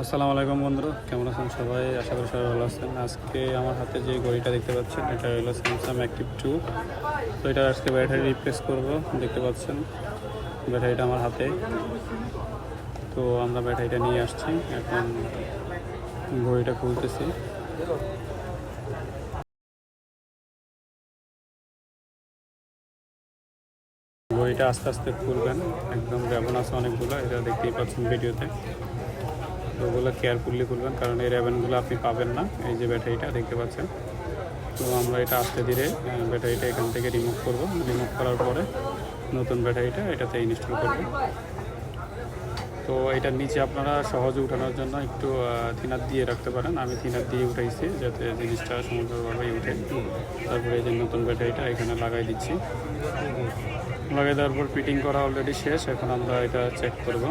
আসসালামু আলাইকুম বন্ধুরা, কেমন আছেন সবাই? আশা করি সবাই ভালো আছেন। আজকে আমার হাতে যে ঘড়িটা দেখতে পাচ্ছেন এটা হলো স্যামসাং অ্যাক্টিভ 2। তো এটা আজকে ব্যাটারি রিপ্লেস করব। দেখতে পাচ্ছেন ব্যাটারিটা আমার হাতে। তো আমরা ব্যাটারিটা নিয়ে আসছি, এখন ঘড়িটা খুলতেছি। ঘড়িটা আস্তে আস্তে খুলবেন, একদম র্যাবন আছে অনেকগুলো, এটা দেখতেই পাচ্ছেন ভিডিওতে। তো ওগুলো কেয়ারফুলি খুলবেন, কারণ এই র্যাবেনগুলো আপনি পাবেন না। এই যে ব্যাটারিটা দেখতে পাচ্ছেন। তো আমরা এটা আস্তে ধীরে ব্যাটারিটা এখান থেকে রিমুভ করব। রিমুভ করার পরে নতুন ব্যাটারিটা এটাতে ইনস্টল করব। তো এটার নিচে আপনারা সহজে উঠানোর জন্য একটু থিনার দিয়ে রাখতে পারেন। আমি থিনার দিয়ে উঠাইছি যাতে জিনিসটা সুন্দরভাবে উঠে। তারপরে এই যে নতুন ব্যাটারিটা এখানে লাগাই দিচ্ছি। লাগাই দেওয়ার পর ফিটিং করা অলরেডি শেষ। এখন আমরা এটা চেক করব।